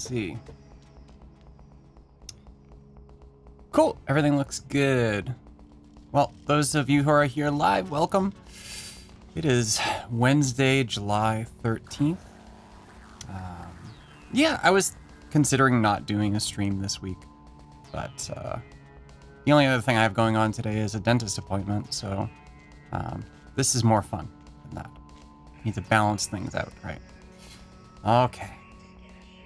see. Cool. Everything looks good. Well, those of you who are here live, welcome. It is Wednesday, July 13th. Yeah, I was considering not doing a stream this week, but the only other thing I have going on today is a dentist appointment, so this is more fun than that. Need to balance things out, right? Okay.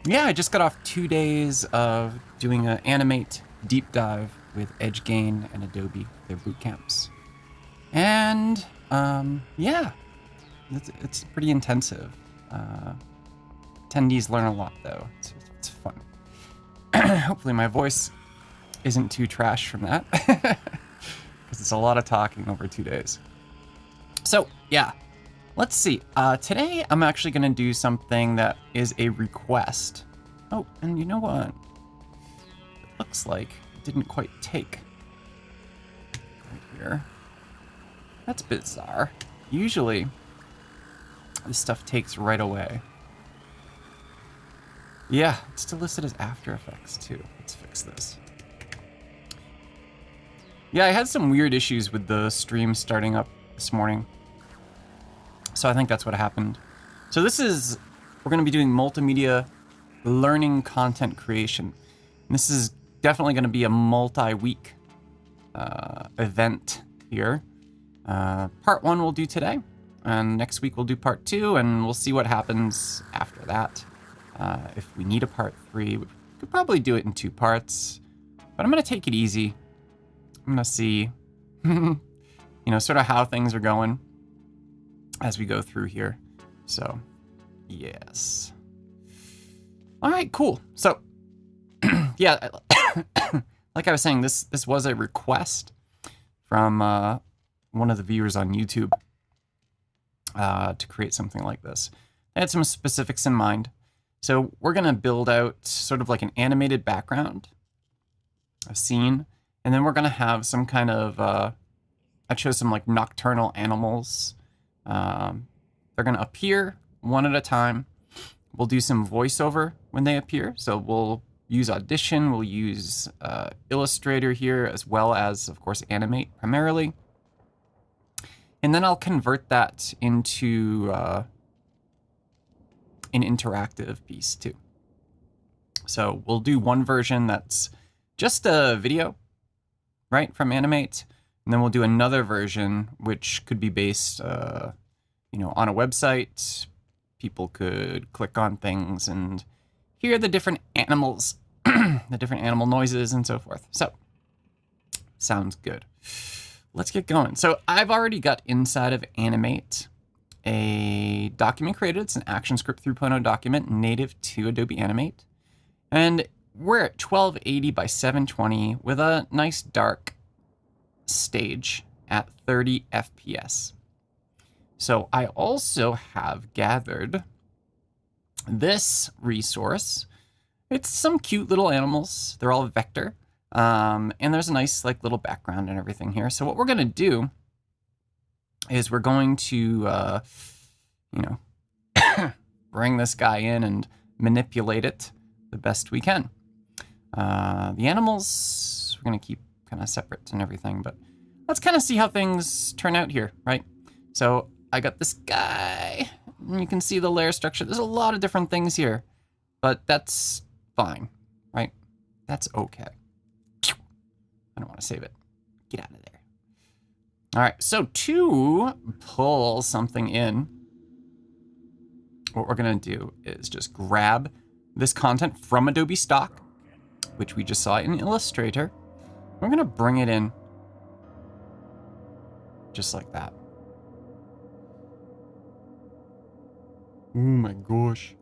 Yeah, I just got off 2 days of doing an Animate deep dive with EdgeGain and Adobe, their boot camps. And yeah, it's pretty intensive. Attendees learn a lot, though. It's fun. Hopefully my voice isn't too trash from that, because it's a lot of talking over 2 days. So yeah, let's see. Today I'm actually going to do something that is a request. Oh, and you know what? It looks like it didn't quite take right here. That's bizarre. Usually this stuff takes right away. Yeah, it's still listed as After Effects too. Let's fix this. Yeah, I had some weird issues with the stream starting up this morning, so I think that's what happened. So we're going to be doing multimedia learning content creation. And this is definitely going to be a multi-week event here. Part 1 we'll do today, and next week we'll do part 2, and we'll see what happens after that. If we need a part 3, we could probably do it in 2 parts, but I'm going to take it easy. I'm going to see, sort of how things are going as we go through here. So, yes. All right, cool. So, yeah, like I was saying, this was a request from one of the viewers on YouTube to create something like this. I had some specifics in mind. So we're going to build out sort of like an animated background, a scene, and then we're going to have some kind of, I chose some like nocturnal animals. They're going to appear one at a time. We'll do some voiceover when they appear. So we'll use Audition, we'll use Illustrator here, as well as, of course, Animate primarily. And then I'll convert that into an interactive piece too. So we'll do one version that's just a video, right, from Animate, and then we'll do another version which could be based, on a website. People could click on things and hear the different animals, the different animal noises and so forth. So, sounds good. Let's get going. So I've already got inside of Animate a document created. It's an ActionScript 3.0 document native to Adobe Animate. And we're at 1280 by 720 with a nice dark stage at 30 FPS. So I also have gathered this resource. It's some cute little animals. They're all vector. And there's a nice like little background and everything here. So what we're going to do is we're going to, bring this guy in and manipulate it the best we can. The animals, we're going to keep kind of separate and everything, but let's kind of see how things turn out here, right? So I got this guy, and you can see the layer structure. There's a lot of different things here, but that's fine, right? That's okay. I don't want to save it. Get out of there. All right, so to pull something in, what we're going to do is just grab this content from Adobe Stock, which we just saw in Illustrator. We're going to bring it in just like that. Oh my gosh.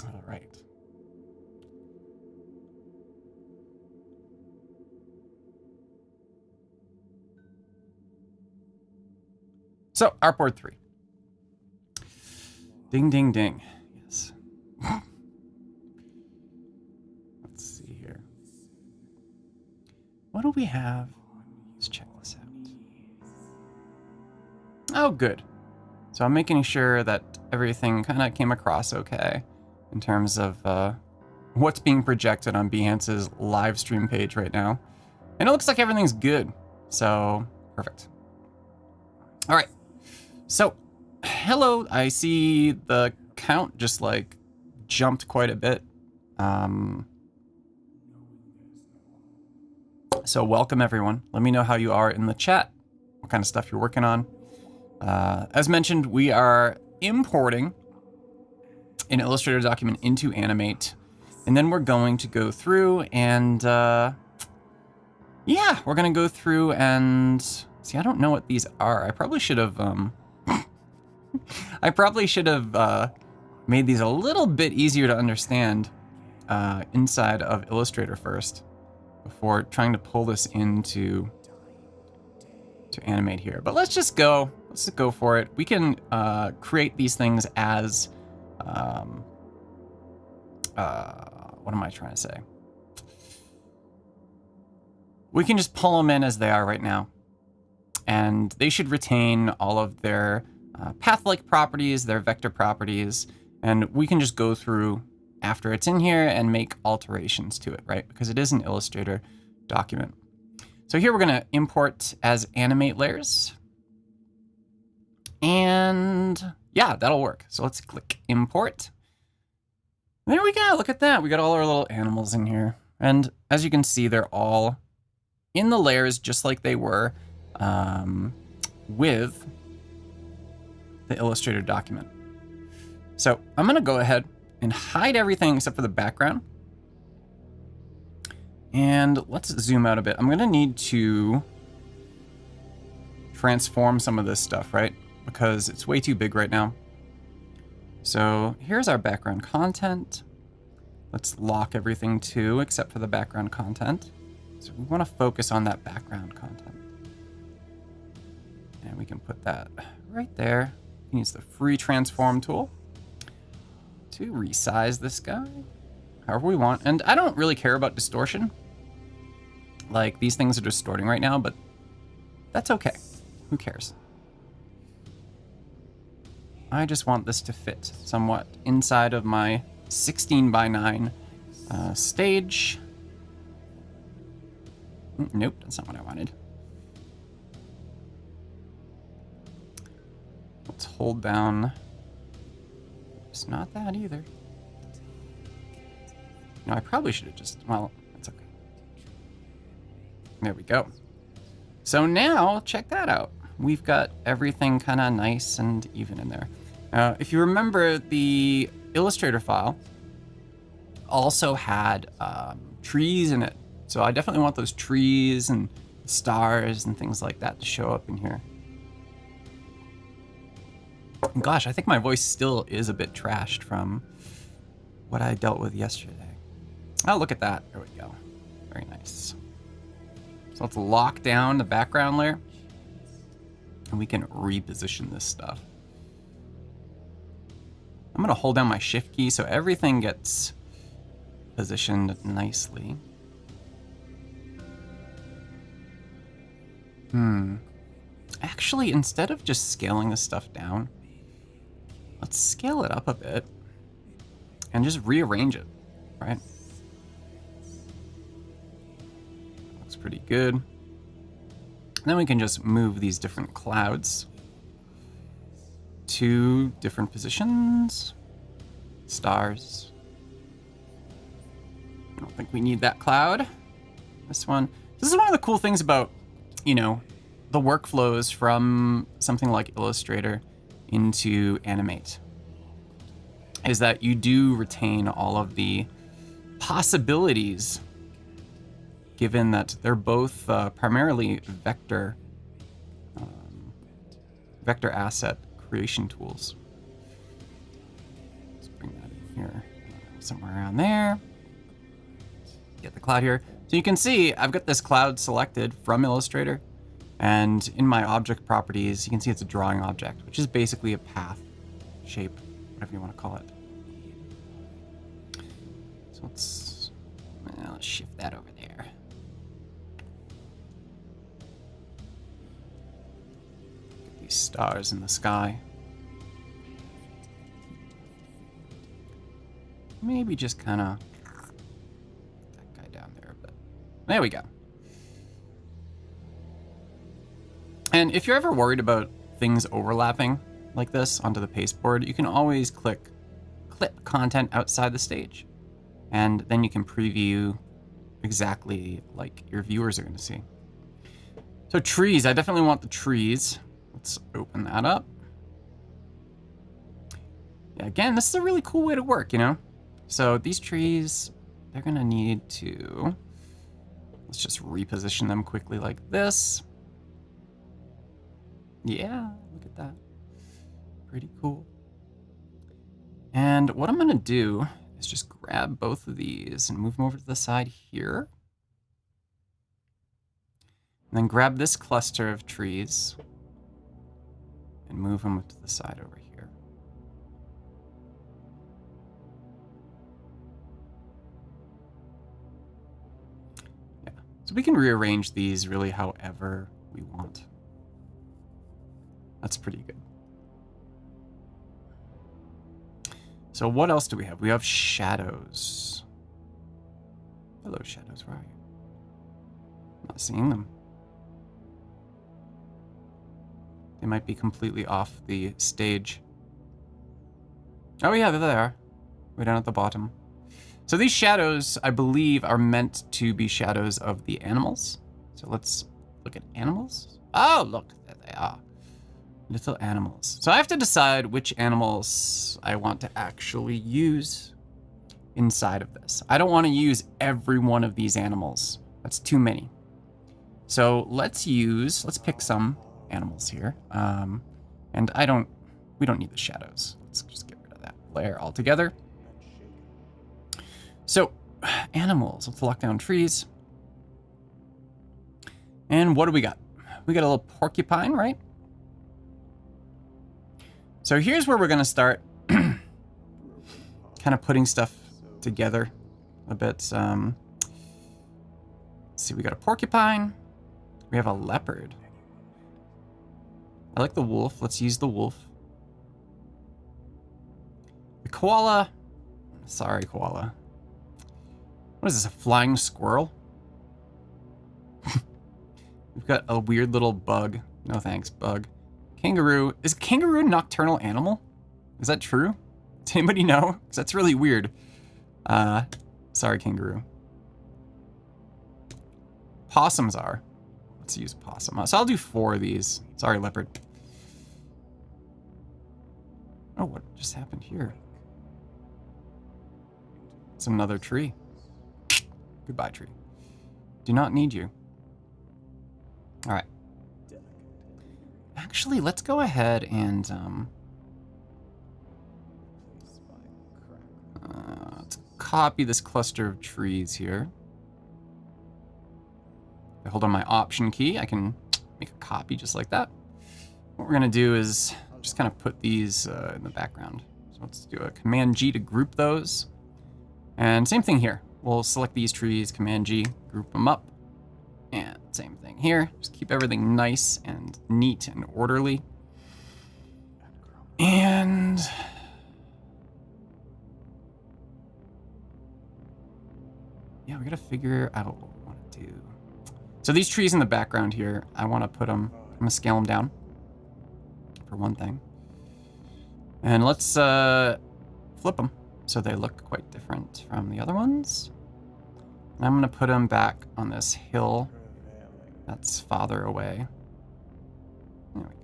All right. So, artboard 3. Ding, ding, ding. Yes. Let's see here. What do we have? Let's check this out. Oh, good. So I'm making sure that everything kind of came across okay in terms of what's being projected on Behance's live stream page right now. And it looks like everything's good. So, perfect. All right. So, hello. I see the count just like jumped quite a bit. So welcome everyone. Let me know how you are in the chat, what kind of stuff you're working on. As mentioned, we are importing an Illustrator document into Animate, and then we're going to go through and, yeah, we're going to go through and see, I don't know what these are. I probably should have, made these a little bit easier to understand, inside of Illustrator first, before trying to pull this into Animate here. But let's just go for it. We can create these things as what am I trying to say? We can just pull them in as they are right now, and they should retain all of their path-like properties, their vector properties, and we can just go through after it's in here and make alterations to it, right? Because it is an Illustrator document. So here we're going to import as Animate layers. And yeah, that'll work. So let's click import. There we go. Look at that. We got all our little animals in here. And as you can see, they're all in the layers just like they were with the Illustrator document. So I'm going to go ahead and hide everything except for the background. And let's zoom out a bit. I'm going to need to transform some of this stuff, right? Because it's way too big right now. So here's our background content. Let's lock everything too, except for the background content. So we want to focus on that background content. And we can put that right there. We can use the free transform tool to resize this guy however we want. And I don't really care about distortion. Like, these things are distorting right now, but that's okay. Who cares? I just want this to fit somewhat inside of my 16:9 stage. Nope, that's not what I wanted. Let's hold down. It's not that either. No, I probably should have just, well, that's okay. There we go. So now, check that out. We've got everything kind of nice and even in there. If you remember, the Illustrator file also had trees in it. So I definitely want those trees and stars and things like that to show up in here. And gosh, I think my voice still is a bit trashed from what I dealt with yesterday. Oh, look at that. There we go. Very nice. So let's lock down the background layer, and we can reposition this stuff. I'm going to hold down my shift key so everything gets positioned nicely. Actually, instead of just scaling this stuff down, let's scale it up a bit and just rearrange it, right? Looks pretty good. And then we can just move these different clouds to different positions. Stars. I don't think we need that cloud. This one. This is one of the cool things about, you know, the workflows from something like Illustrator into Animate, is that you do retain all of the possibilities, given that they're both primarily vector asset creation tools. Let's bring that in here, somewhere around there. Get the cloud here. So you can see I've got this cloud selected from Illustrator, And in my object properties, you can see it's a drawing object, which is basically a path, shape, whatever you want to call it. So let's shift that over there. Get these stars in the sky. Maybe just kind of that guy down there a bit. There we go. And if you're ever worried about things overlapping like this onto the pasteboard, you can always clip content outside the stage. And then you can preview exactly like your viewers are going to see. So trees, I definitely want the trees. Let's open that up. Yeah, again, this is a really cool way to work, you know? So these trees, they're going to need to, let's just reposition them quickly like this. Yeah, look at that. Pretty cool. And what I'm going to do is just grab both of these and move them over to the side here. And then grab this cluster of trees and move them to the side over here. Yeah, so we can rearrange these really however we want. That's pretty good. So what else do we have? We have shadows. Hello, shadows. Where are you? I'm not seeing them. They might be completely off the stage. Oh yeah, there they are. Way down at the bottom. So these shadows, I believe, are meant to be shadows of the animals. So let's look at animals. Oh, look, there they are. Little animals. So I have to decide which animals I want to actually use inside of this. I don't want to use every one of these animals. That's too many. So let's pick some animals here. And we don't need the shadows. Let's just get rid of that layer altogether. So animals, let's lock down trees. And what do we got? We got a little porcupine, right? So here's where we're going to start kind of putting stuff together a bit. Let's see, we got a porcupine. We have a leopard. I like the wolf. Let's use the wolf. The koala. Sorry, koala. What is this, a flying squirrel? We've got a weird little bug. No thanks, bug. Kangaroo. Is a kangaroo a nocturnal animal? Is that true? Does anybody know? Because that's really weird. Sorry, kangaroo. Possums are. Let's use possum. So I'll do 4 of these. Sorry, leopard. Oh, what just happened here? It's another tree. Goodbye, tree. Do not need you. All right. Actually, let's go ahead and let's copy this cluster of trees here. If I hold on my Option key, I can make a copy just like that. What we're gonna do is just kind of put these in the background. So let's do a Command G to group those. And same thing here. We'll select these trees, Command G, group them up. And same thing here. Just keep everything nice and neat and orderly. And yeah, we gotta figure out what we want to do. So these trees in the background here, I want to put them, I'm gonna scale them down for one thing. And let's flip them so they look quite different from the other ones. And I'm gonna put them back on this hill that's farther away. There we go.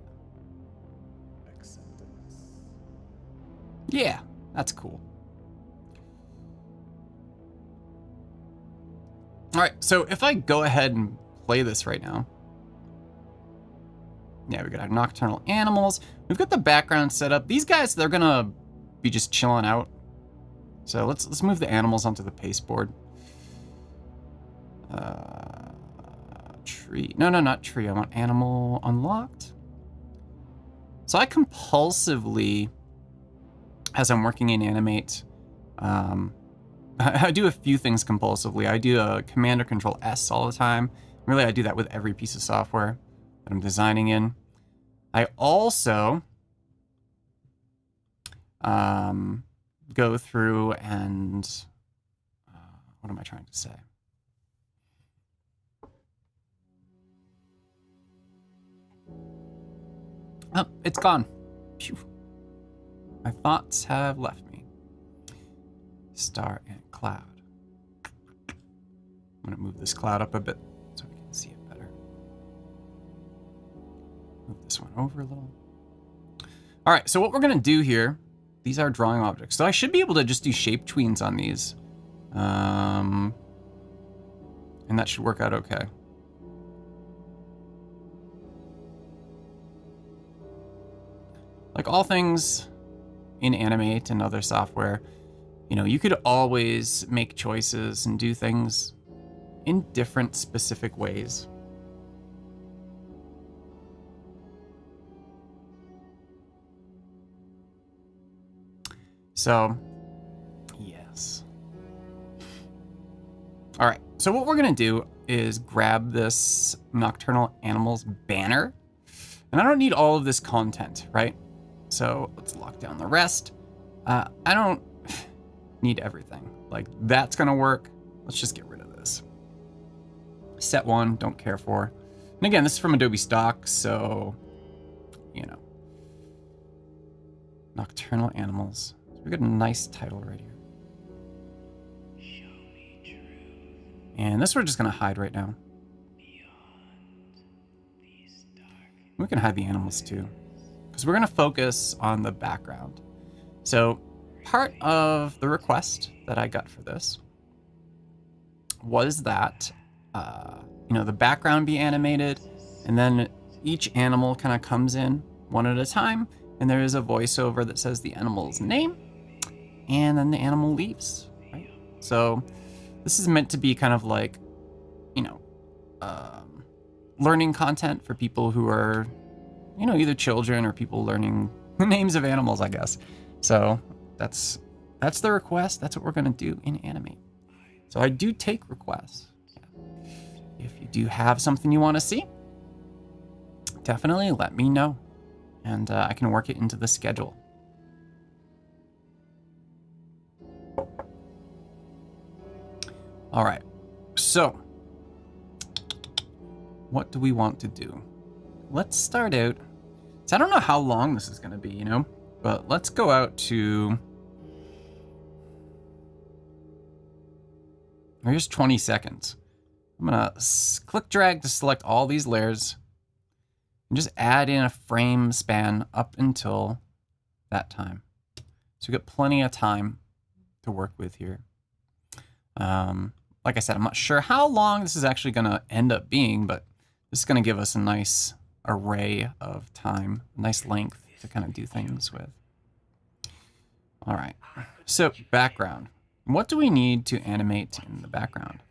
Yeah, that's cool. All right, so if I go ahead and play this right now. Yeah, we got our nocturnal animals. We've got the background set up. These guys, they're gonna be just chilling out. So let's move the animals onto the pasteboard. tree. No, not tree. I want animal unlocked. So I compulsively, as I'm working in Animate, I do a few things compulsively. I do a Command or Control S all the time. Really, I do that with every piece of software that I'm designing in. I also go through and what am I trying to say? Oh, it's gone. Phew. My thoughts have left me. Star and cloud. I'm gonna move this cloud up a bit so we can see it better. Move this one over a little. All right, so what we're gonna do here, these are drawing objects. So I should be able to just do shape tweens on these. And that should work out okay. Like all things in Animate and other software, you know, you could always make choices and do things in different specific ways. So, yes. All right, so what we're gonna do is grab this Nocturnal Animals banner. And I don't need all of this content, right? So let's lock down the rest. I don't need everything. Like that's gonna work. Let's just get rid of this. Set one, don't care for. And again, this is from Adobe stock, so, you know. Nocturnal Animals. So we got a nice title right here. And this we're just gonna hide right now. We can hide the animals too, because we're gonna focus on the background. So part of the request that I got for this was that, you know, the background be animated, and then each animal kind of comes in one at a time, and there is a voiceover that says the animal's name, and then the animal leaves, right? So this is meant to be kind of like, you know, learning content for people who are, you know, either children or people learning the names of animals, I guess. So that's the request. That's what we're gonna do in Animate. So I do take requests. If you do have something you want to see, definitely let me know, and I can work it into the schedule. All right, so what do we want to do? Let's start out. So I don't know how long this is going to be, you know, but let's go out to, here's 20 seconds. I'm going to click drag to select all these layers and just add in a frame span up until that time. So we got plenty of time to work with here. Like I said, I'm not sure how long this is actually going to end up being, but this is going to give us a nice array of time, a nice length to kind of do things with. All right, so background. What do we need to animate in the background?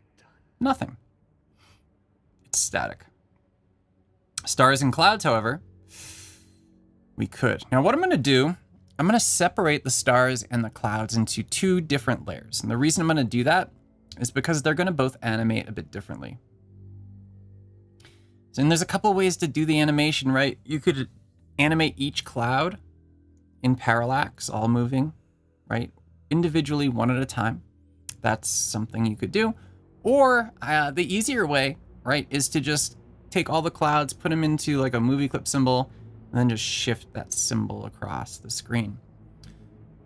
Nothing. It's static. Stars and clouds, however, we could. Now what I'm going to do, I'm going to separate the stars and the clouds into two different layers. And the reason I'm going to do that is because they're going to both animate a bit differently. So, and there's a couple ways to do the animation, right? You could animate each cloud in parallax, all moving, right? Individually, one at a time. That's something you could do. Or the easier way, right, is to just take all the clouds, put them into like a movie clip symbol, and then just shift that symbol across the screen.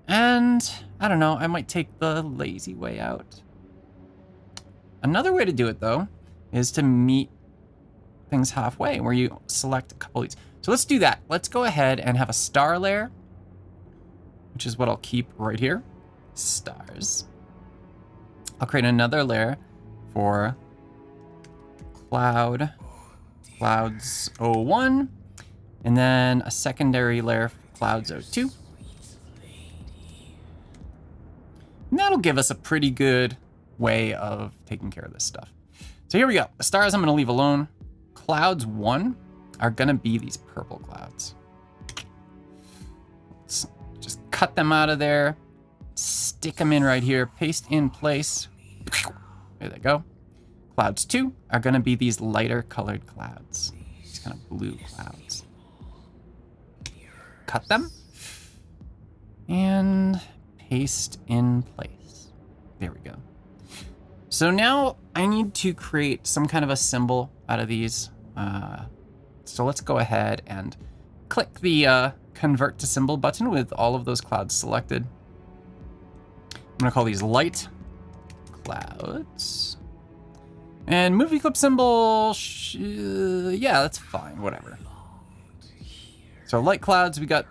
And I don't know, I might take the lazy way out. Another way to do it, though, is to meet things halfway, where you select a couple of these. So let's do that. Let's go ahead and have a star layer, which is what I'll keep right here. Stars. I'll create another layer for clouds 01, and then a secondary layer for clouds 02. And that'll give us a pretty good way of taking care of this stuff. So here we go. The stars I'm going to leave alone. clouds 1 are gonna be these purple clouds. Let's just cut them out of there, stick them in right here, paste in place. There they go. Clouds 2 are gonna be these lighter colored clouds, these kind of blue clouds. Cut them and paste in place. There we go. So now I need to create some kind of a symbol out of these. So let's go ahead and click the convert to symbol button with all of those clouds selected. I'm gonna call these light clouds. And movie clip symbol, yeah, that's fine, whatever. So light clouds, we got,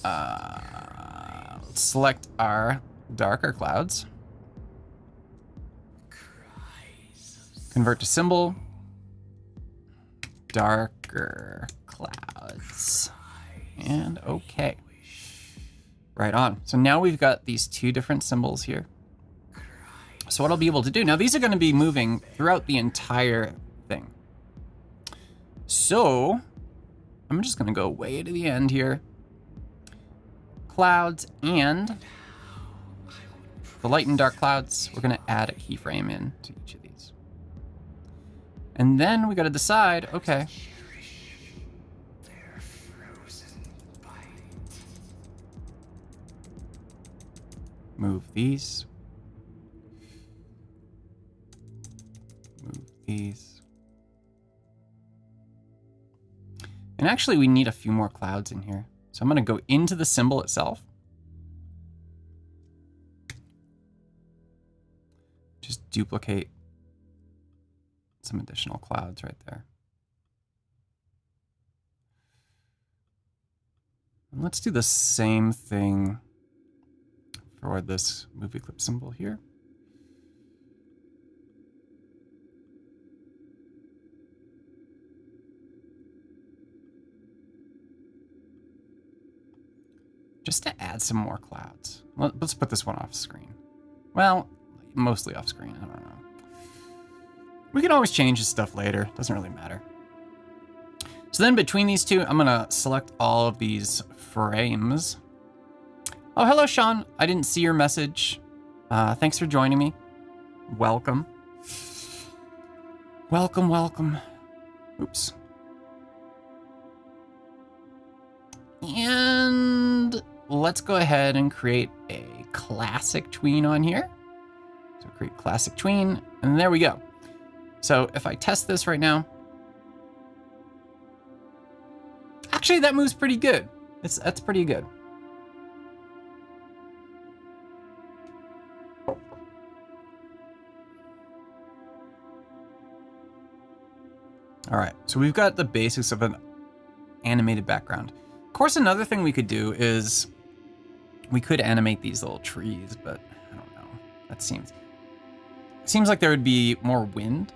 let's select our darker clouds. Convert to symbol, darker clouds, and okay. Right on. So now we've got these 2 different symbols here. So what I'll be able to do, now these are gonna be moving throughout the entire thing. So I'm just gonna go way to the end here. Clouds and the light and dark clouds, we're gonna add a keyframe in to each of these. And then we gotta decide, okay. Move these. Move these. And actually we need a few more clouds in here. So I'm gonna go into the symbol itself. Just duplicate some additional clouds right there. And let's do the same thing for this movie clip symbol here. Just to add some more clouds. Let's put this one off screen. Well, mostly off screen, I don't know. We can always change this stuff later, doesn't really matter. So then between these 2, I'm gonna select all of these frames. Oh, hello, Sean. I didn't see your message. Thanks for joining me. Welcome. Welcome, welcome. Oops. And let's go ahead and create a classic tween on here. So create classic tween, and there we go. So if I test this right now, actually that moves pretty good. That's pretty good. All right, so we've got the basics of an animated background. Of course, another thing we could do is we could animate these little trees, but I don't know. That seems like there would be more wind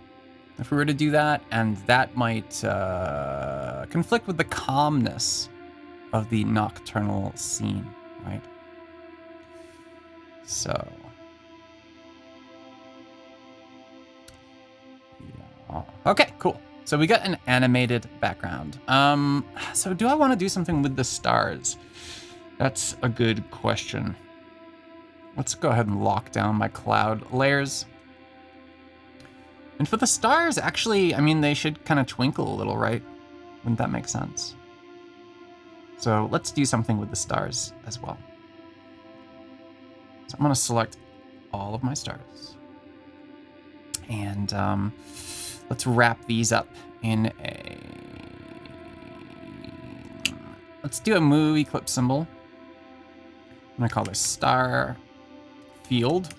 if we were to do that, and that might conflict with the calmness of the nocturnal scene, right? So, yeah. Okay, cool. So we got an animated background. So do I want to do something with the stars? That's a good question. Let's go ahead and lock down my cloud layers. And for the stars, actually, I mean, they should kind of twinkle a little, right? Wouldn't that make sense? So let's do something with the stars as well. So I'm gonna select all of my stars. And let's wrap these up in a... Let's do a movie clip symbol. I'm gonna call this star field.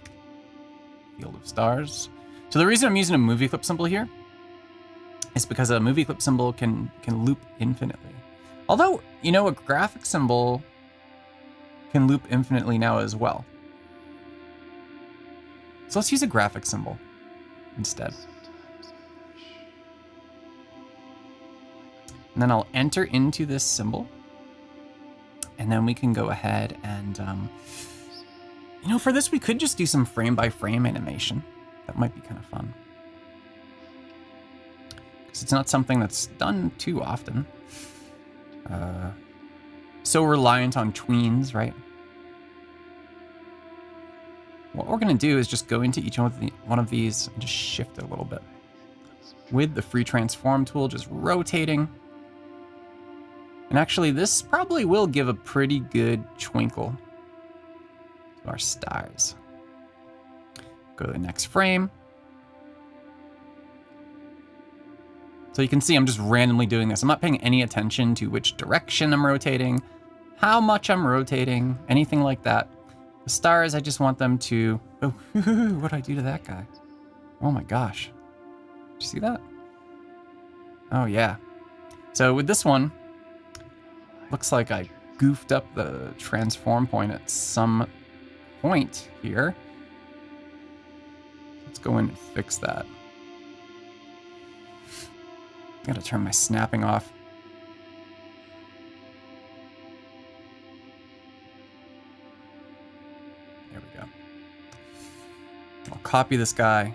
Field of stars. So the reason I'm using a movie clip symbol here is because a movie clip symbol can loop infinitely. Although, you know, a graphic symbol can loop infinitely now as well. So let's use a graphic symbol instead. And then I'll enter into this symbol. And then we can go ahead and, you know, for this, we could just do some frame by frame animation. That might be kind of fun. So it's not something that's done too often. So reliant on tweens, right? What we're going to do is just go into each one of these and just shift it a little bit. With the free transform tool, just rotating. And actually, this probably will give a pretty good twinkle to our stars. Go to the next frame. So you can see I'm just randomly doing this. I'm not paying any attention to which direction I'm rotating, how much I'm rotating, anything like that. The stars, I just want them to... Oh, what did I do to that guy? Oh my gosh. Did you see that? Oh yeah. So with this one, looks like I goofed up the transform point at some point here. Let's go in and fix that. Gotta turn my snapping off. There we go. I'll copy this guy.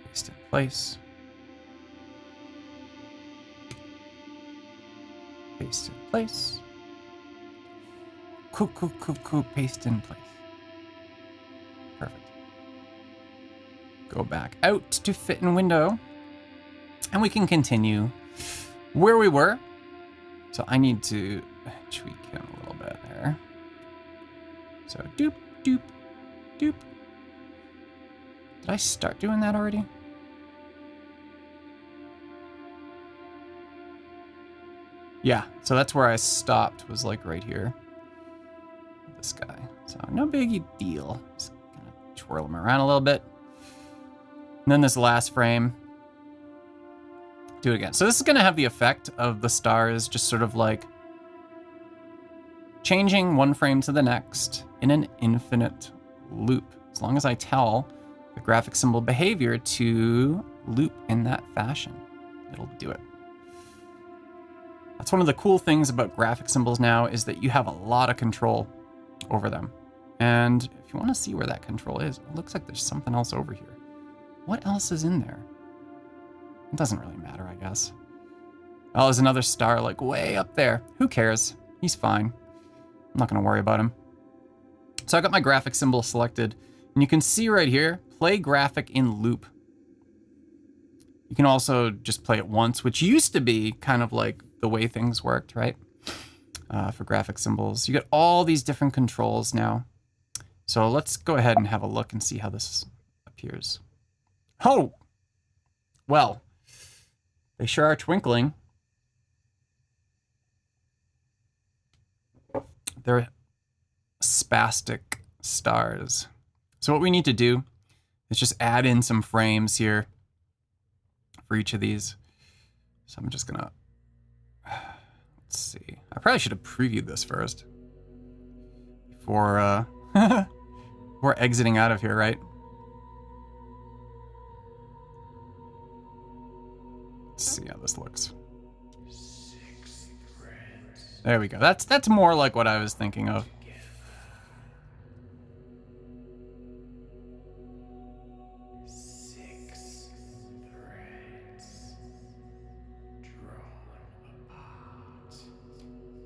Paste in place. Paste in place. Cool, paste in place. Perfect. Go back out to fit in window. And we can continue where we were. So I need to tweak him a little bit there. So doop, doop, doop. Did I start doing that already? Yeah, so that's where I stopped, was like right here. This guy. So no biggie deal. Just gonna twirl him around a little bit. And then this last frame, do it again. So this is gonna have the effect of the stars just sort of like changing one frame to the next in an infinite loop. As long as I tell the graphic symbol behavior to loop in that fashion, it'll do it. That's one of the cool things about graphic symbols now, is that you have a lot of control over them. And if you want to see where that control is, it looks like there's something else over here. What else is in there? It doesn't really matter, I guess. Oh, there's another star like way up there. Who cares? He's fine. I'm not going to worry about him. So I got my graphic symbol selected, and you can see right here, play graphic in loop. You can also just play it once, which used to be kind of like the way things worked, right? For graphic symbols. You get all these different controls now. So let's go ahead and have a look and see how this appears. Oh! Well, they sure are twinkling. They're spastic stars. So what we need to do is just add in some frames here for each of these. So I'm just gonna, let's see. I probably should have previewed this first before before exiting out of here, right? Let's see how this looks. There we go. That's more like what I was thinking of.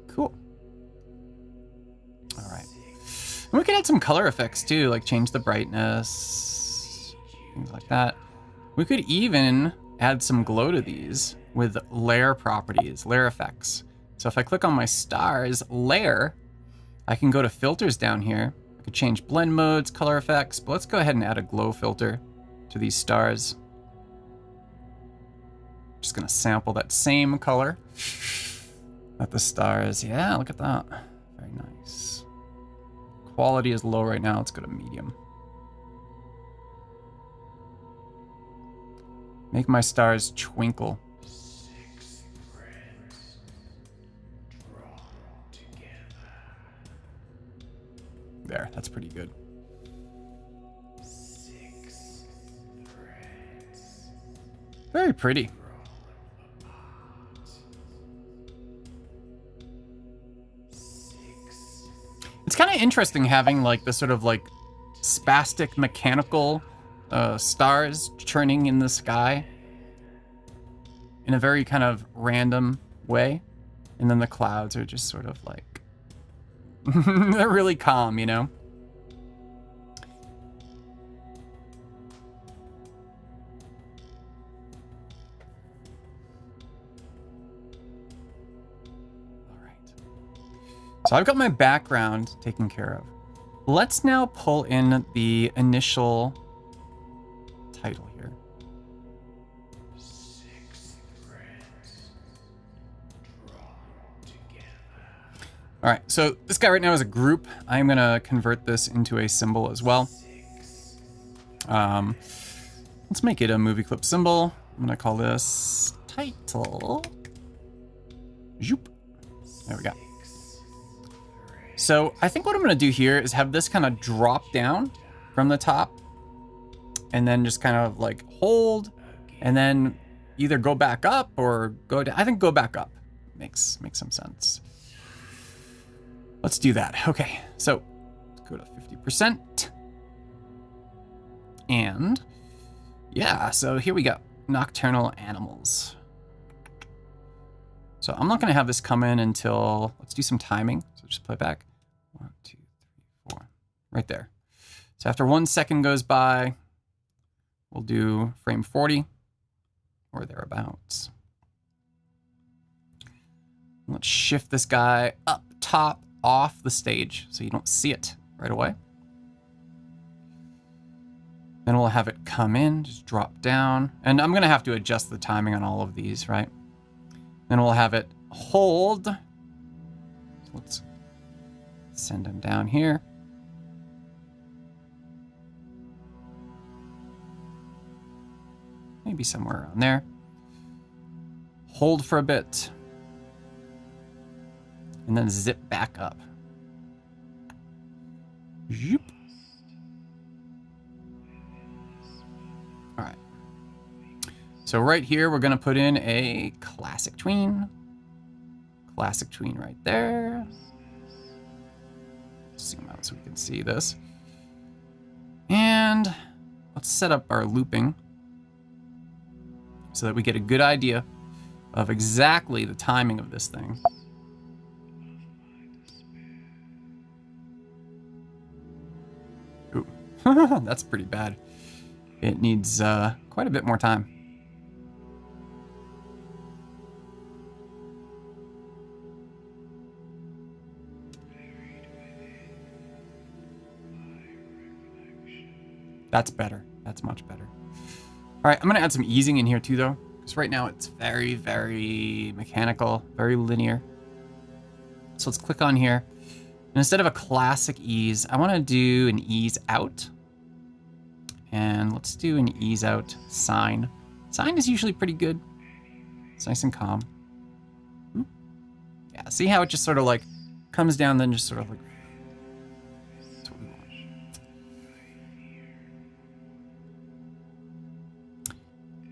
Cool. All right. And we can add some color effects too, like change the brightness, things like that. We could even add some glow to these with layer properties, layer effects. So if I click on my stars layer, I can go to filters down here. I could change blend modes, color effects, but let's go ahead and add a glow filter to these stars. Just gonna sample that same color at the stars. Yeah, look at that. Very nice. Quality is low right now. Let's go to medium. Make my stars twinkle. There, that's pretty good. Very pretty. It's kind of interesting having like this sort of like spastic mechanical stars churning in the sky in a very kind of random way. And then the clouds are just sort of like, they're really calm, you know? So I've got my background taken care of. Let's now pull in the initial title here. All right, so this guy right now is a group. I'm gonna convert this into a symbol as well. Let's make it a movie clip symbol. I'm gonna call this title. Zoop. There we go. So I think what I'm gonna do here is have this kind of drop down from the top and then just kind of like hold and then either go back up or go down. I think go back up makes some sense. Let's do that. Okay, so let's go to 50%. And yeah, so here we go. Nocturnal animals. So I'm not gonna have this come in until, let's do some timing. So just play back. 1, 2, 3, 4, right there. So after 1 second goes by, we'll do frame 40 or thereabouts. Let's shift this guy up top off the stage so you don't see it right away. Then we'll have it come in, just drop down. And I'm gonna have to adjust the timing on all of these, right? Then we'll have it hold. So let's send him down here. Maybe somewhere around there. Hold for a bit. And then zip back up. Zoop. All right. So right here, we're gonna put in a classic tween. Classic tween right there. Zoom out so we can see this. And let's set up our looping so that we get a good idea of exactly the timing of this thing. Ooh, that's pretty bad. It needs quite a bit more time. That's better. That's much better. All right, I'm gonna add some easing in here too though, because right now it's very, very mechanical, very linear. So let's click on here. And instead of a classic ease, I wanna do an ease out. And let's do an ease out sine. Sine is usually pretty good. It's nice and calm. Yeah, see how it just sort of like comes down, then just sort of like, that's what we want.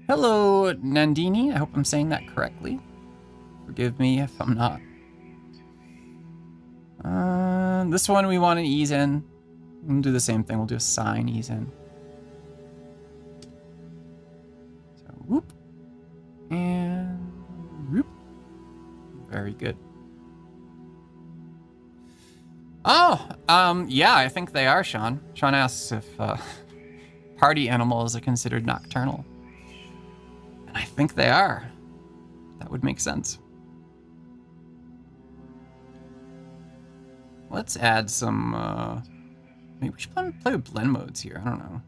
Hello, Nandini. I hope I'm saying that correctly. Forgive me if I'm not. This one we want an ease in. We'll do the same thing. We'll do a sine ease in. So whoop. And whoop. Very good. Oh, yeah, I think they are, Sean. Sean asks if party animals are considered nocturnal. And I think they are. That would make sense. Let's add some, maybe we should play with blend modes here. I don't know.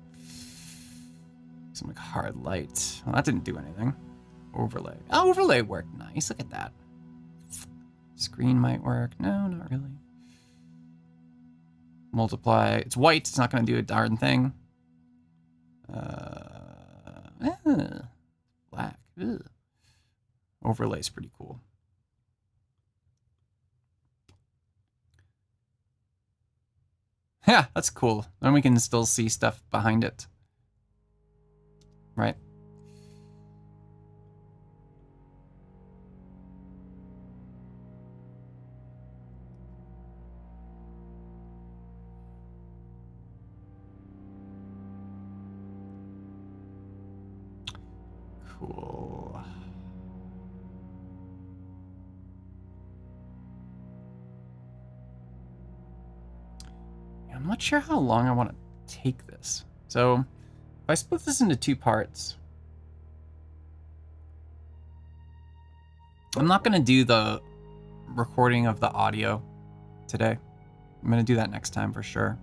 Some like hard light. Well, that didn't do anything. Overlay. Oh, overlay worked nice. Look at that. Screen might work. No, not really. Multiply. It's white. It's not going to do a darn thing. Black. Ugh. Overlay's pretty cool. Yeah, that's cool. Then we can still see stuff behind it. Right? cool. I'm not sure how long I want to take this. So if I split this into 2 parts, I'm not going to do the recording of the audio today. I'm going to do that next time for sure.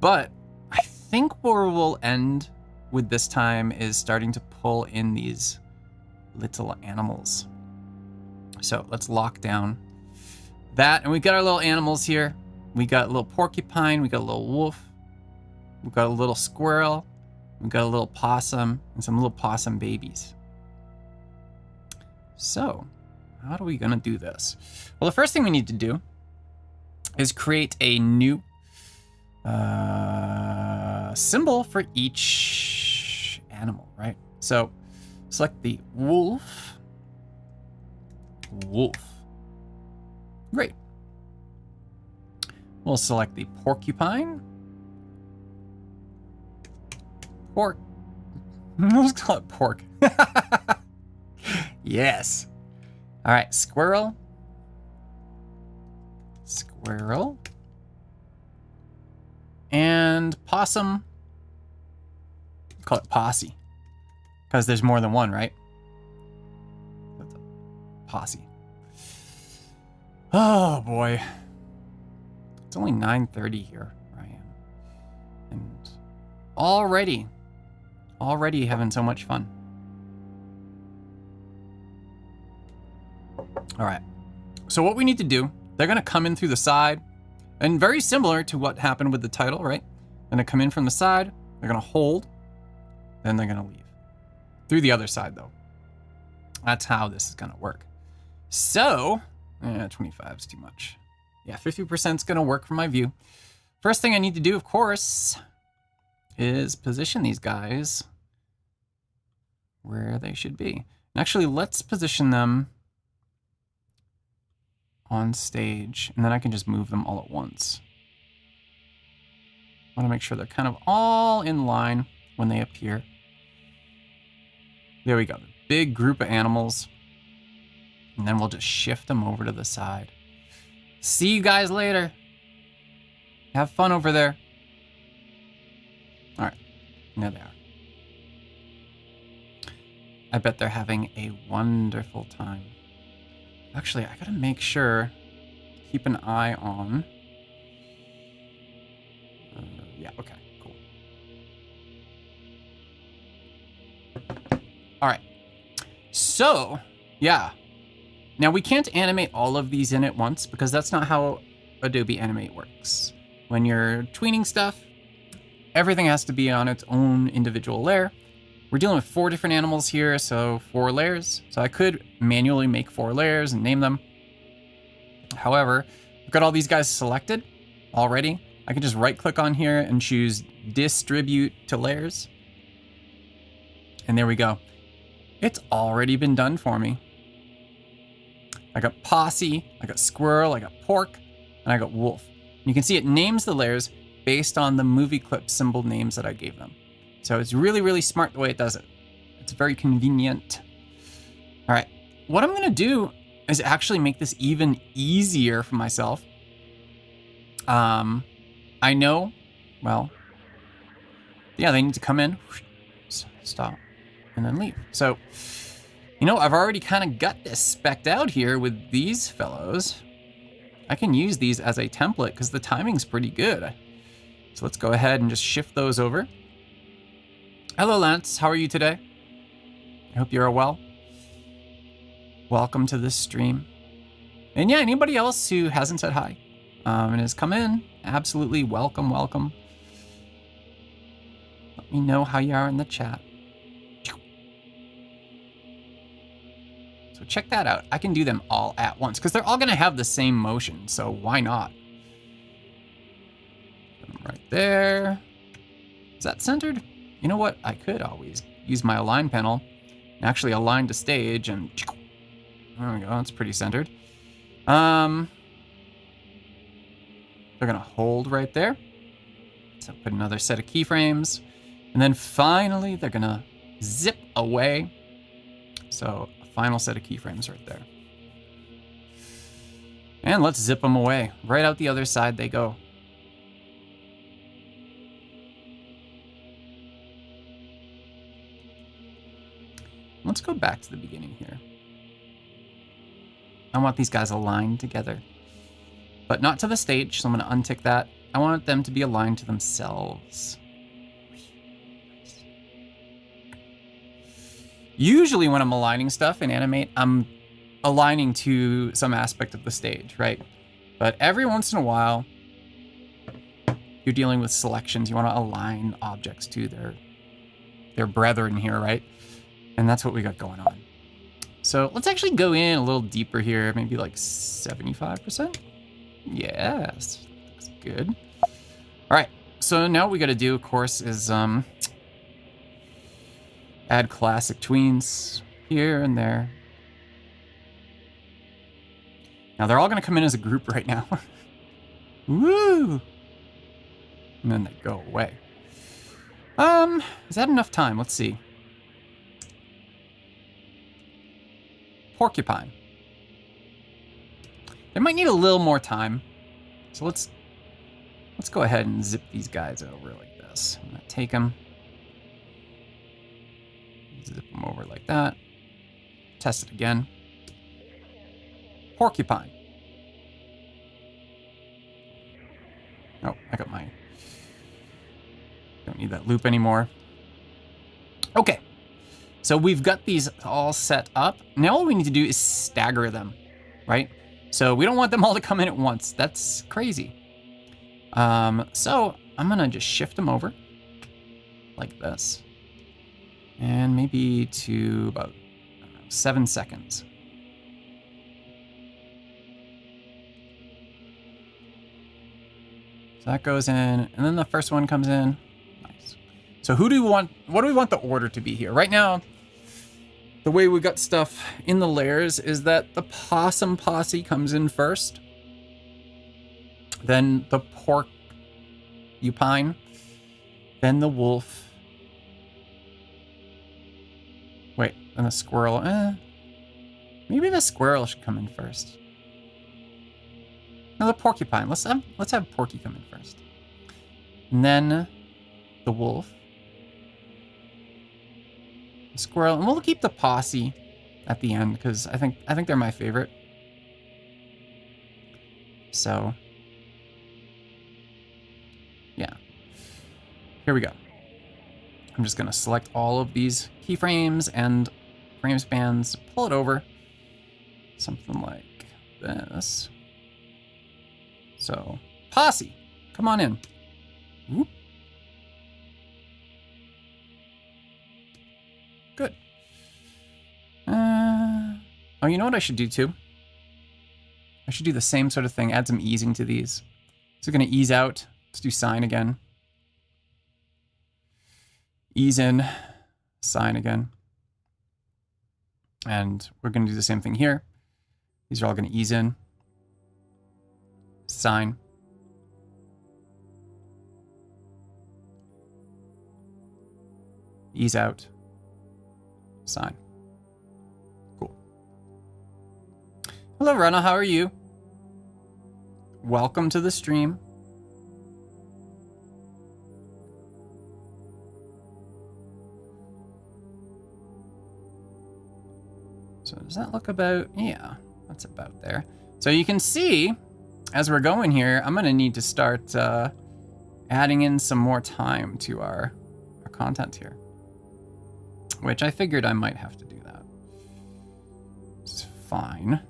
But I think where we'll end with this time is starting to pull in these little animals. So let's lock down that. And we got our little animals here. We got a little porcupine. We got a little wolf. We got a little squirrel. We got a little possum and some little possum babies. So how are we going to do this? Well, the first thing we need to do is create a new symbol for each animal, right? So select the wolf. Wolf. Great. We'll select the porcupine. Pork. Let's call it pork. Yes. All right, squirrel. Squirrel. And possum. Call it posse. Because there's more than one, right? That's a posse. Oh boy. It's only 9:30 here where I am. And already having so much fun. All right. So what we need to do, they're going to come in through the side. And very similar to what happened with the title, right? They're going to come in from the side. They're going to hold. Then they're going to leave. Through the other side, though. That's how this is going to work. So, 25 is too much. Yeah, 50% is going to work for my view. First thing I need to do, of course, is position these guys where they should be. And actually, let's position them on stage, and then I can just move them all at once. I want to make sure they're kind of all in line when they appear. There we go. The big group of animals. And then we'll just shift them over to the side. See you guys later. Have fun over there. All right. There they are. I bet they're having a wonderful time. Actually, I gotta make sure, keep an eye on. Yeah, okay, cool. All right, so, yeah. Now we can't animate all of these in at once because that's not how Adobe Animate works. When you're tweening stuff, everything has to be on its own individual layer. We're dealing with 4 different animals here, so 4 layers. So I could manually make 4 layers and name them. However, I've got all these guys selected already. I can just right click on here and choose distribute to layers. And there we go. It's already been done for me. I got posse, I got squirrel, I got pork, and I got wolf. And you can see it names the layers based on the movie clip symbol names that I gave them. So it's really, really smart the way it does it. It's very convenient. All right, what I'm gonna do is actually make this even easier for myself. I know, well, yeah, they need to come in, stop, and then leave. So, you know, I've already kind of got this specced out here with these fellows. I can use these as a template because the timing's pretty good. So let's go ahead and just shift those over. Hello, Lance. How are you today? I hope you're well. Welcome to this stream. And yeah, anybody else who hasn't said hi and has come in, absolutely welcome, welcome. Let me know how you are in the chat. So check that out. I can do them all at once because they're all going to have the same motion, so why not? Put them right there. Is that centered? You know what? I could always use my align panel and actually align to stage and there we go. That's pretty centered. They're gonna hold right there. So put another set of keyframes, and then finally they're gonna zip away So a final set of keyframes right there. And let's zip them away. Right out the other side they go. Let's go back to the beginning here. I want these guys aligned together, but not to the stage, so I'm going to untick that. I want them to be aligned to themselves. Usually when I'm aligning stuff in Animate, I'm aligning to some aspect of the stage, right? But every once in a while, you're dealing with selections. You want to align objects to their brethren here, right? And that's what we got going on. So let's actually go in a little deeper here, maybe like 75%. Yes, looks good. All right, so now what we got to do, of course, is add classic tweens here and there. Now they're all going to come in as a group right now. Woo! And then they go away. Is that enough time? Let's see. Porcupine. They might need a little more time. So let's go ahead and zip these guys over like this. I'm gonna take them. Zip them over like that. Test it again. Porcupine. Oh, I got mine. Don't need that loop anymore. Okay. So we've got these all set up. Now all we need to do is stagger them, right? So we don't want them all to come in at once. That's crazy. So I'm gonna just shift them over like this. And maybe to about 7 seconds. So that goes in, and then the first one comes in. Nice. So who do we want, what do we want the order to be here? Right now, the way we got stuff in the layers is that the possum posse comes in first. Then the porcupine. Then the wolf. Wait, and the squirrel. Maybe the squirrel should come in first. No, the porcupine. Let's have Porky come in first. And then the wolf. The squirrel, and we'll keep the posse at the end because I think they're my favorite. So yeah. Here we go. I'm just gonna select all of these keyframes and frame spans, pull it over. Something like this. So, posse, come on in. Whoop. Good. Oh, you know what I should do too? I should do the same sort of thing, add some easing to these. So we're gonna ease out, let's do sine again. Ease in, sine again. And we're gonna do the same thing here. These are all gonna ease in, sine. Ease out, sine. Cool. Hello, Rana, how are you? Welcome to the stream. So does that look about, yeah, that's about there. So you can see, as we're going here, I'm gonna need to start adding in some more time to our content here. Which I figured I might have to do that. It's fine.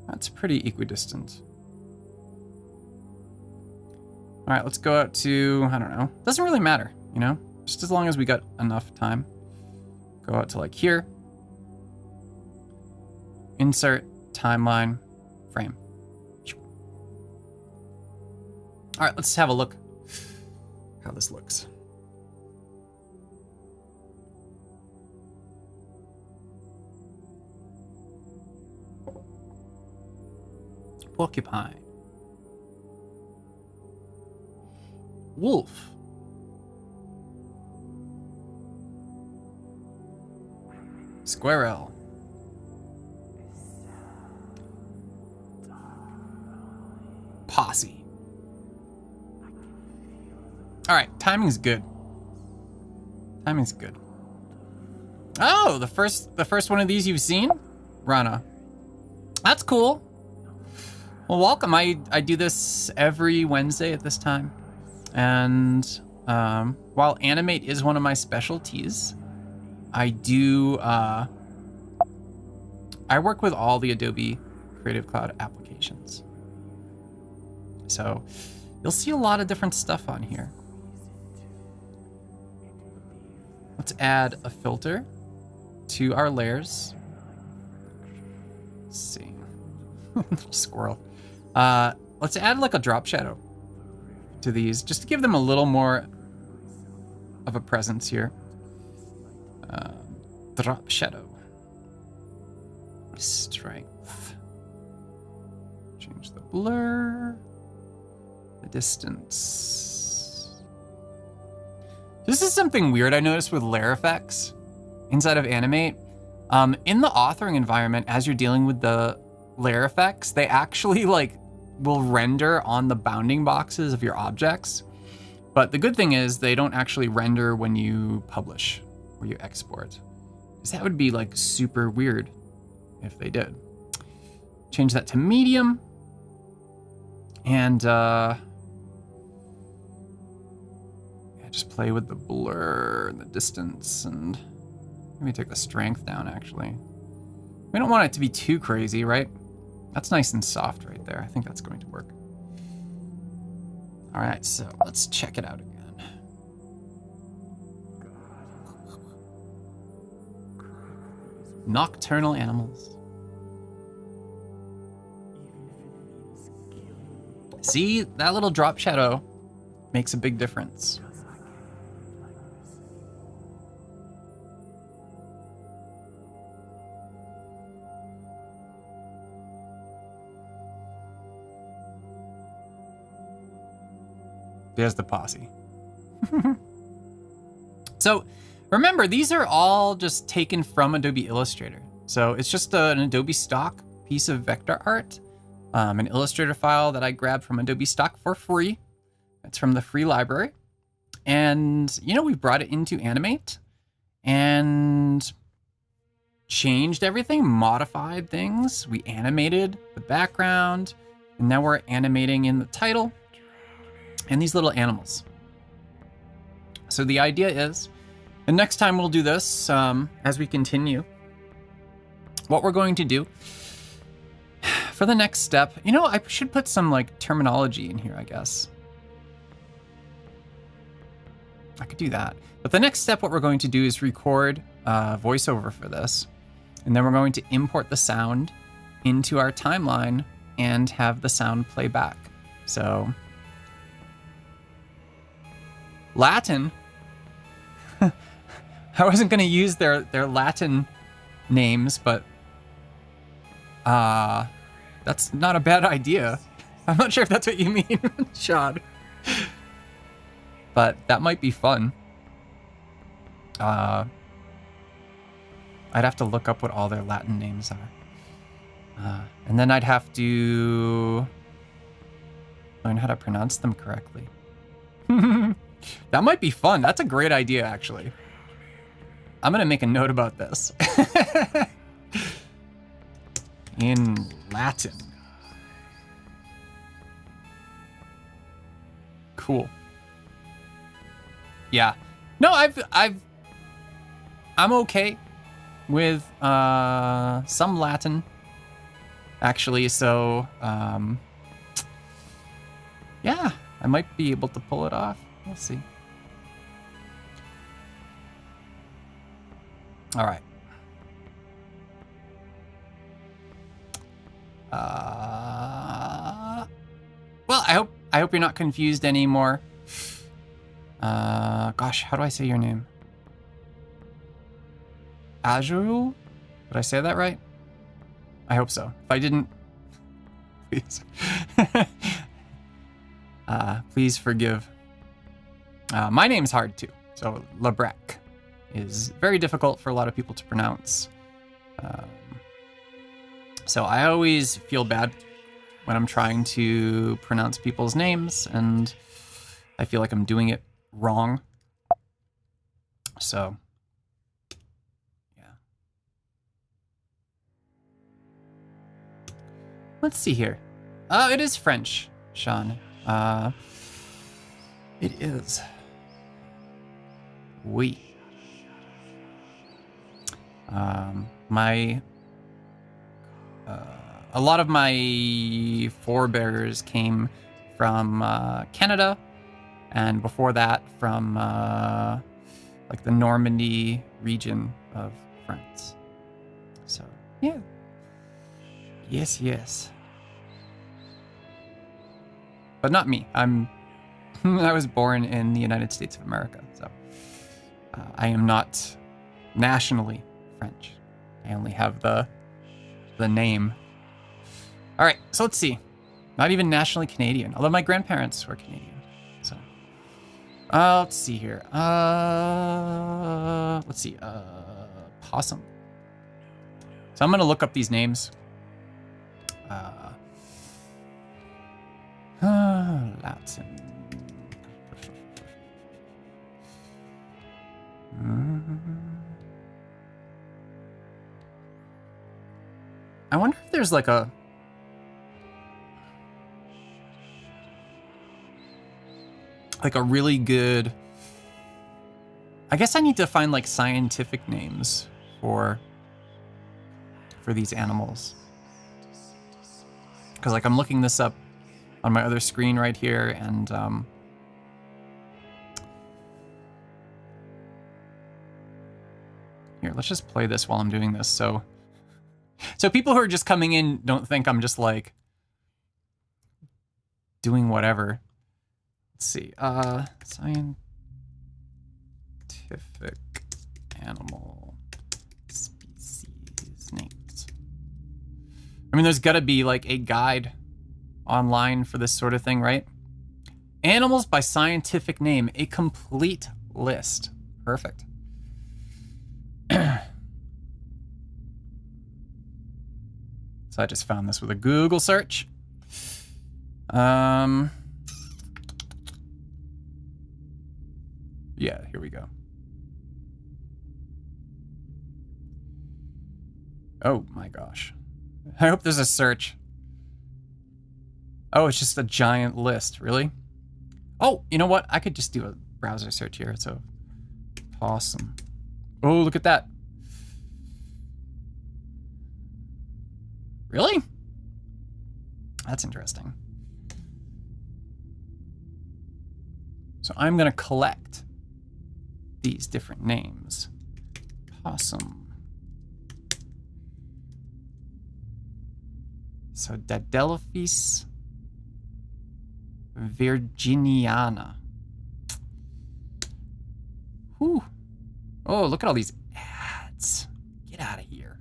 That's pretty equidistant. All right, let's go out to, I don't know. Doesn't really matter, you know? Just as long as we got enough time. Go out to like here. Insert, timeline, frame. All right, let's have a look how this looks. Porcupine. Wolf. Squirrel. Posse. All right, timing's good. Timing's good. Oh, the first one of these you've seen? Rana. That's cool. Well, welcome. I do this every Wednesday at this time. And while Animate is one of my specialties, I do, I work with all the Adobe Creative Cloud applications. So you'll see a lot of different stuff on here. Let's add a filter to our layers. Let's see. Little squirrel. Let's add like a drop shadow to these, just to give them a little more of a presence here. Drop shadow. Strength. Change the blur. The distance. This is something weird I noticed with layer effects inside of Animate. In the authoring environment, as you're dealing with the layer effects, they actually like will render on the bounding boxes of your objects. But the good thing is they don't actually render when you publish or you export. Because that would be like super weird if they did. Change that to medium. And yeah, just play with the blur and the distance, and maybe take the strength down actually. We don't want it to be too crazy, right? That's nice and soft right there. I think that's going to work. All right, so let's check it out again. Nocturnal animals. See, that little drop shadow makes a big difference. There's the posse. So remember, these are all just taken from Adobe Illustrator. So it's just an Adobe stock piece of vector art, an Illustrator file that I grabbed from Adobe stock for free. It's from the free library. And, you know, we brought it into Animate and changed everything, modified things. We animated the background, and now we're animating in the title and these little animals. So the idea is, and next time we'll do this as we continue, what we're going to do for the next step, you know, I should put some like terminology in here, I guess. I could do that. But the next step, what we're going to do is record voiceover for this. And then we're going to import the sound into our timeline and have the sound play back. So Latin, I wasn't going to use their Latin names, but that's not a bad idea. I'm not sure if that's what you mean, Shad. But that might be fun. I'd have to look up what all their Latin names are. And then I'd have to learn how to pronounce them correctly. That might be fun. That's a great idea, actually. I'm gonna make a note about this. In Latin. Cool. Yeah. No, I'm okay with some Latin, actually. So yeah, I might be able to pull it off. We'll see. All right. Well, I hope you're not confused anymore. Gosh, how do I say your name? Azurul? Did I say that right? I hope so. If I didn't, please. Please forgive. My name's hard too. So Labrec is very difficult for a lot of people to pronounce. So I always feel bad when I'm trying to pronounce people's names, and I feel like I'm doing it wrong. So, yeah. Let's see here. It is French, Sean. It is. Oui. A lot of my forebears came from Canada, and before that from like the Normandy region of France. So, yeah. Yes, yes. But not me. I was born in the United States of America, so I am not nationally French. I only have the name. All right, so let's see. Not even nationally Canadian, although my grandparents were Canadian. So, let's see here. Let's see. Possum. So I'm gonna look up these names. Latin. I wonder if there's like a really good, I guess I need to find like scientific names for these animals. Because like I'm looking this up on my other screen right here, and here, let's just play this while I'm doing this. So people who are just coming in don't think I'm just like doing whatever. Let's see. Scientific animal species names. I mean, there's got to be like a guide online for this sort of thing, right? Animals by scientific name, a complete list. Perfect. So I just found this with a Google search. Yeah, here we go. Oh my gosh. I hope there's a search. Oh, it's just a giant list, really? Oh, you know what? I could just do a browser search here, so possum. Oh, look at that. Really? That's interesting. So I'm gonna collect these different names. Possum. So Dadelphis virginiana. Whew. Oh, look at all these ads. Get out of here.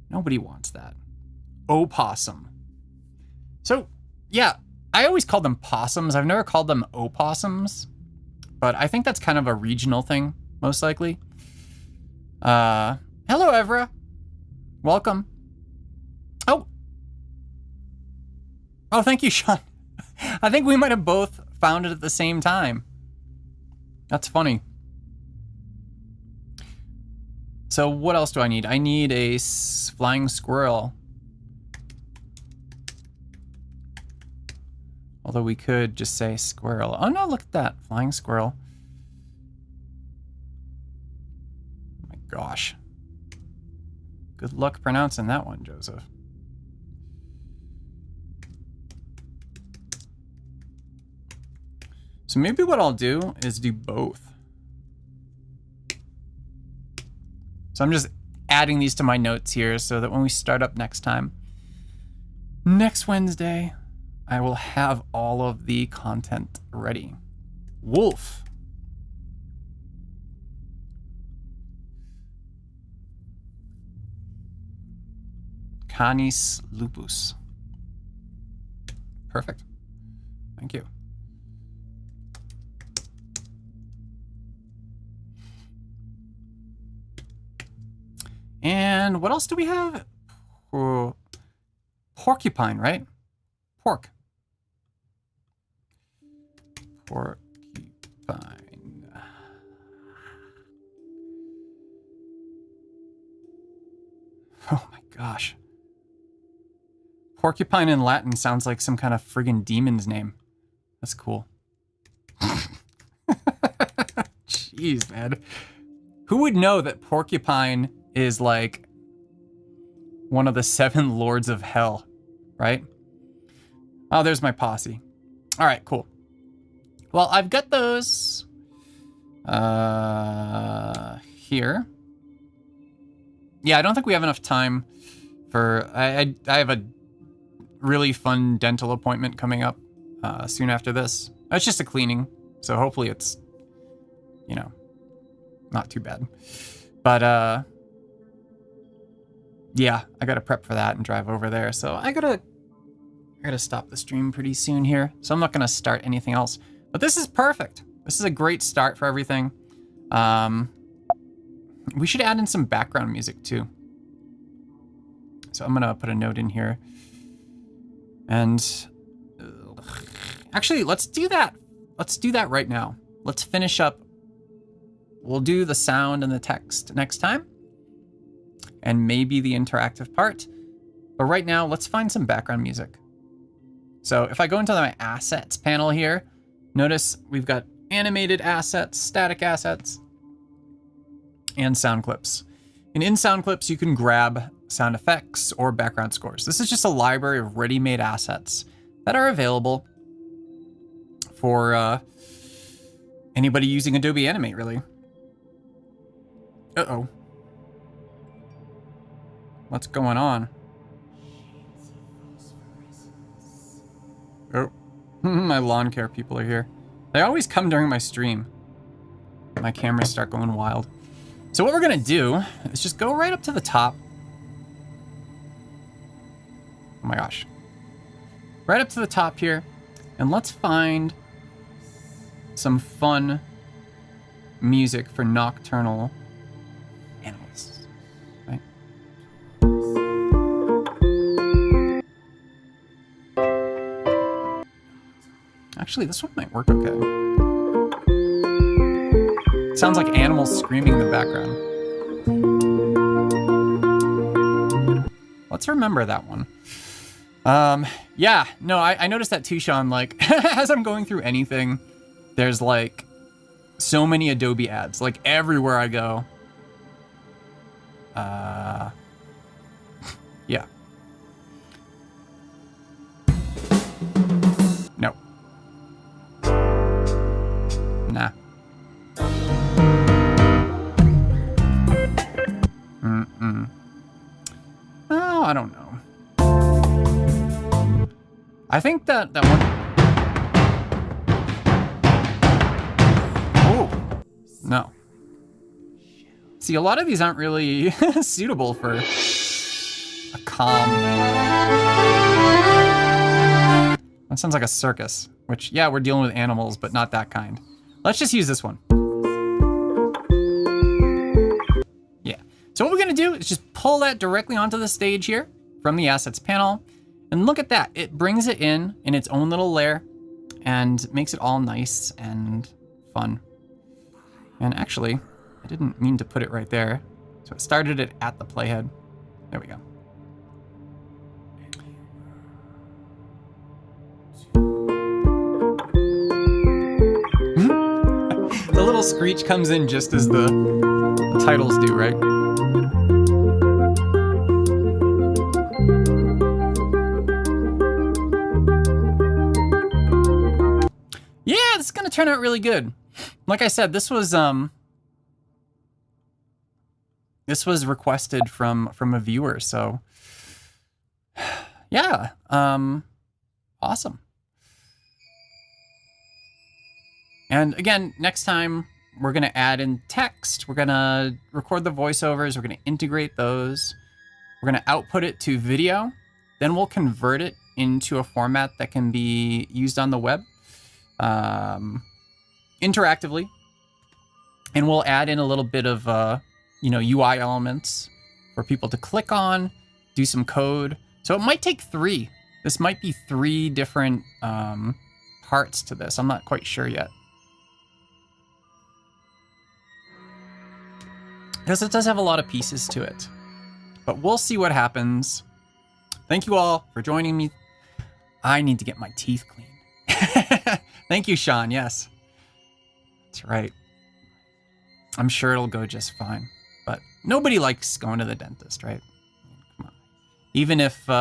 Nobody wants that. Opossum. So, yeah, I always call them possums. I've never called them opossums, but I think that's kind of a regional thing, most likely. Hello, Evra. Welcome. Oh, thank you, Sean. I think we might have both found it at the same time. That's funny. So what else do I need? I need a flying squirrel. Although we could just say squirrel. Oh no, look at that, flying squirrel. Oh my gosh. Good luck pronouncing that one, Joseph. So maybe what I'll do is do both. So I'm just adding these to my notes here so that when we start up next time, next Wednesday, I will have all of the content ready. Wolf. Canis lupus. Perfect. Thank you. And And what else do we have? Porcupine, right? Porcupine. Oh my gosh. Porcupine in Latin sounds like some kind of friggin' demon's name. That's cool. Jeez, man. Who would know that Porcupine is like one of the 7 lords of hell, right? Oh, there's my posse. All right, cool. Well, I've got those here. Yeah, I don't think we have enough time for... I have a really fun dental appointment coming up soon after this. It's just a cleaning, so hopefully it's, you know, not too bad. But, yeah, I gotta prep for that and drive over there. So I gotta stop the stream pretty soon here. So I'm not gonna start anything else. But this is perfect. This is a great start for everything. We should add in some background music too. So I'm gonna put a note in here. And actually, let's do that. Let's do that right now. Let's finish up. We'll do the sound and the text next time. And maybe the interactive part. But right now, let's find some background music. So if I go into my assets panel here, notice we've got animated assets, static assets, and sound clips. And in sound clips, you can grab sound effects or background scores. This is just a library of ready-made assets that are available for anybody using Adobe Animate, really. Uh-oh. What's going on? Oh, my lawn care people are here. They always come during my stream. My cameras start going wild. So what we're gonna do is just go right up to the top. Oh my gosh. Right up to the top here, and let's find some fun music for nocturnal animals, right? Actually, this one might work okay. It sounds like animals screaming in the background. Let's remember that one. Yeah, no, I noticed that too, Sean. Like, as I'm going through anything, there's like so many Adobe ads, like everywhere I go. Yeah. No. Nah. Oh, I don't know. I think that one... Oh, no. See, a lot of these aren't really suitable for a calm... That sounds like a circus, which, yeah, we're dealing with animals, but not that kind. Let's just use this one. Yeah. So what we're gonna do is just pull that directly onto the stage here from the assets panel. And look at that, it brings it in its own little layer and makes it all nice and fun. And actually, I didn't mean to put it right there. So it started it at the playhead. There we go. The little screech comes in just as the titles do, right? Yeah, this is gonna turn out really good. Like I said, this was requested from a viewer, so yeah, awesome. And again, next time we're gonna add in text, we're gonna record the voiceovers, we're gonna integrate those, we're gonna output it to video, then we'll convert it into a format that can be used on the web. Interactively, and we'll add in a little bit of, you know, UI elements for people to click on, do some code. So it might take 3. This might be 3 different parts to this. I'm not quite sure yet. Because it does have a lot of pieces to it. But we'll see what happens. Thank you all for joining me. I need to get my teeth cleaned. Thank you, Sean. Yes. That's right. I'm sure it'll go just fine. But nobody likes going to the dentist, right? Come on. Even if, you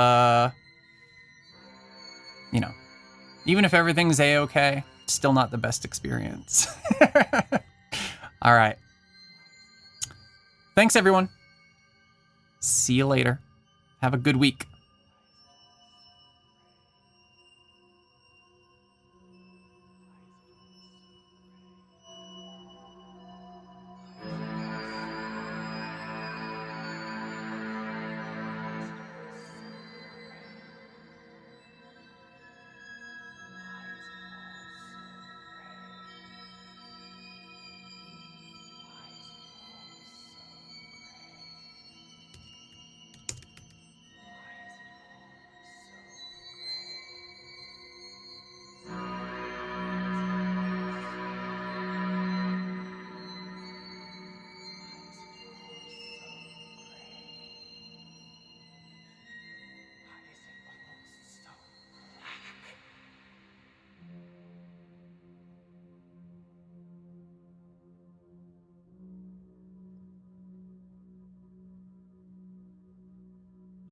know, even if everything's A-okay, it's still not the best experience. All right. Thanks, everyone. See you later. Have a good week.